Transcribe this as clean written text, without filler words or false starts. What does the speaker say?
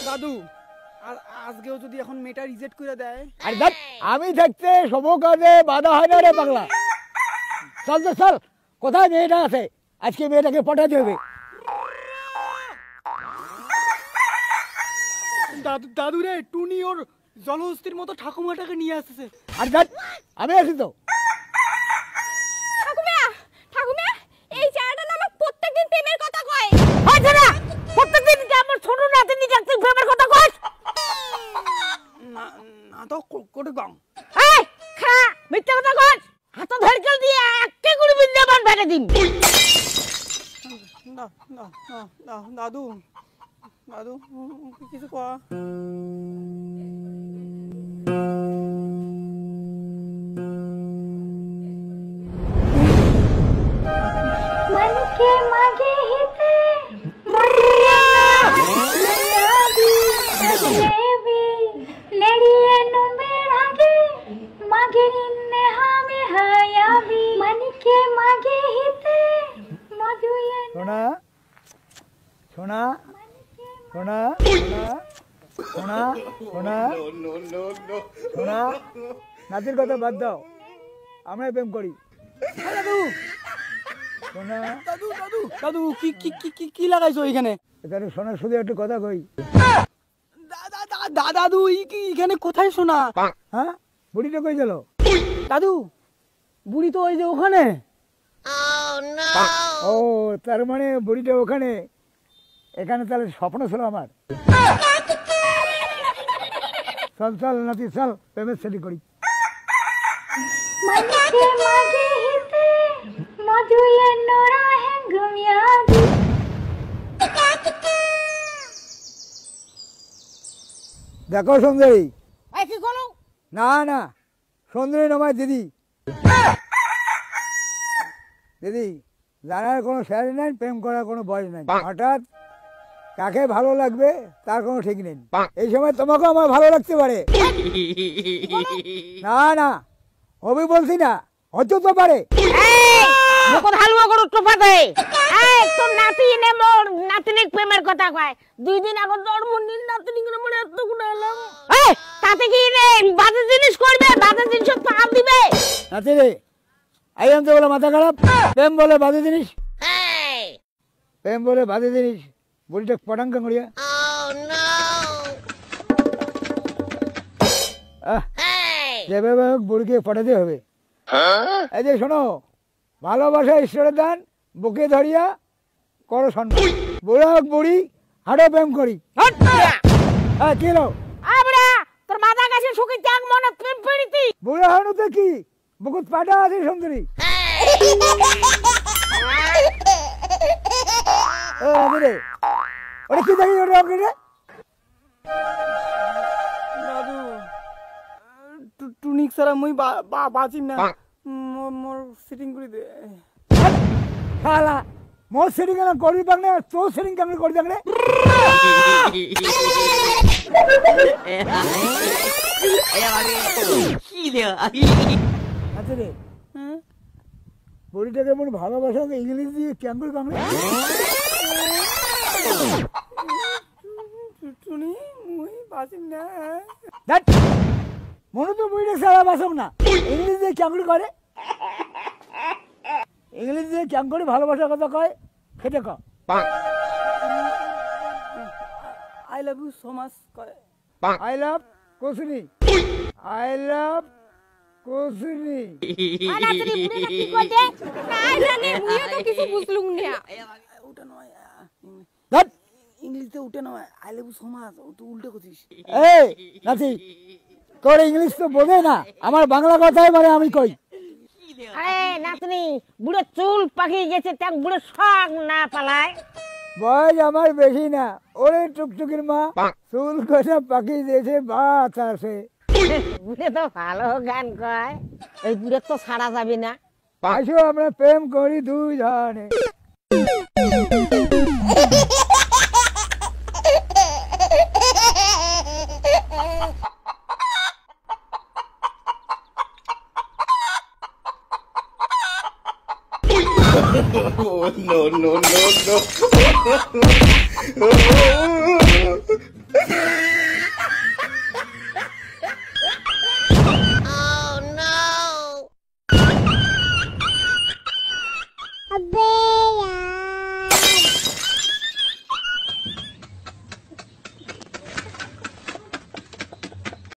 দাদু আর আজকেও যদি এখন মেয়েটা রিজেক্ট করে দেয়, আর দেখ আমি থাকতে সব কাজে বাধা হয় না রে পাগলা। চল তো চল, কোথায় মেয়েটা আছে, আজকে মেয়েটাকে পটাতে হবে। দাদু রে, টুনি ওর জলহস্তির মতো ঠাকুমাটাকে নিয়ে আসছে। আর দেখ আমি আছি তো। ঠাকুমা, ঠাকুমা, এই চারাটা না আমার প্রত্যেকদিন প্রেমের কথা কয়। হইছে না, প্রত্যেকদিন কি আমার ছোট নাতনি দেখতে প্রেমের কথা কইস? না না তো কোটে কম। এই খা, মিথ্যা কথা কইস। হাত ধরকেল দিয়ে একে গুলি বিন্দাবান ফেলে দিন। না না না না দাদু, দাদু কিছু কয়া। मन के मागे हिते लेवी लेडिए नु मेरागे मागे निन्ने हमें हयाबी मन के मागे हिते मधुये সোনা সোনা সোনা সোনা সোনা সোনা, নাতির কথা বাদ দাও, আমরা প্রেম করি। দাদু সোনা দাদু দাদু দাদু কি কি কি কি কি লাগাইছো এখানে? এখানে সোনার শুধু একটু কথা কই। দাদু এখানে কোথায় শোনা? হ্যাঁ, বুড়িটা কই গেল? দাদু বুড়ি তো ওই যে ওখানে। ও তার মানে বুড়িটা ওখানে, এখানে তাহলে স্বপ্ন ছিল আমার। চল চল নাতি চল, প্রেমের সেটি করি। मन के मागे हिते मधुये नोरा है गुमियाबी দেখো সুন্দরী। এই কি করলো? না না, সুন্দরী নয় দিদি। দিদি জানার কোনো শেয়ার নাই, প্রেম করার কোনো বয়স নাই। হঠাৎ কাকে ভালো লাগবে তার কোনো ঠিক নেই। এই সময় তোমাকে আমার ভালো লাগতে পারে। না না, হবি বলছি না, হতে তো পারে। এই মুখত হালুয়া করো টোপা দে। এই তোর নাতি নে মোর নাতনিক প্রেমের কথা কয়। 2 দিন আগে জন্মদিন নাতনি করে মনে এত গুণ এলাম। এই তাতে কি রে বাজে জিনিস করবে, বাজে জিনিস পা দিবে। নাতি রে, আই আনতে বলে মাথা খারাপ। প্রেম বলে বাজে জিনিস, প্রেম বলে বাজে জিনিস। বুড়িটা পটাঙ্কা করিয়া যেভাবে হোক বুড়িকে পটাতে হবে। এই যে শোনো, ভালোবাসা ঈশ্বরের দান, বুকে ধরিয়া করো সম্মান। বুড়া হোক বুড়ি, হাঁটো প্রেম করি। হ্যাঁ কি লো আমরা তোর মাথা কাছে সুখী ত্যাগ মনে প্রেম পড়িতি। বুড়া হাঁটু তো কি, বুকুত পাটা আছে সুন্দরী। রে ওটা কি দেখি ওটা আপনি রে? দাদু টুনিক সারা মুই বাঁচিম না, মোর সিটিং করে দে। শালা মোর সেটিং কেন করবি পাক না, তোর সেটিং কেন করবি পাক রে? আচ্ছা রে, বড়িটাকে মোর ভালোবাসা ইংলিশ দিয়ে কেন করবি পাক রে? টুনি মুই বাঁচিম না। দেখ মনে তো বইটা সারা বাসক না, ইংলিশ দিয়ে কেমন করে, ইংলিশ দিয়ে কেমন করে ভালোবাসার কথা কয় সেটা ক। I love you so much কয়। আই লাভ কুসুনি, আই লাভ কুসুনি। আর নাতনি বুড়ি কি কইতে না জানি মুইও তো কিছু বুঝলুম না। ওটা নয়, দেখ ইংলিশে উঠে নয়, I love you so much, ও তো উল্টো করছিস। এই নাতি, তোর ইংলিশ তো বোঝে না, আমার বাংলা কথাই মানে আমি কই। আরে নাতনি বুড়ো চুল পাকিয়ে গেছে, তাক বুড়ো শখ না পালায়। বয়স আমার বেশি না, ওরে টুকটুকির মা চুল কষা পাকিয়ে দিয়েছে, বাত আছে। বুড়ে তো ভালো গান কয়, এই বুড়ে তো ছাড়া যাবে না। আসো আমরা প্রেম করি দুই ধরনে। Oh, no, no, no, no. হবে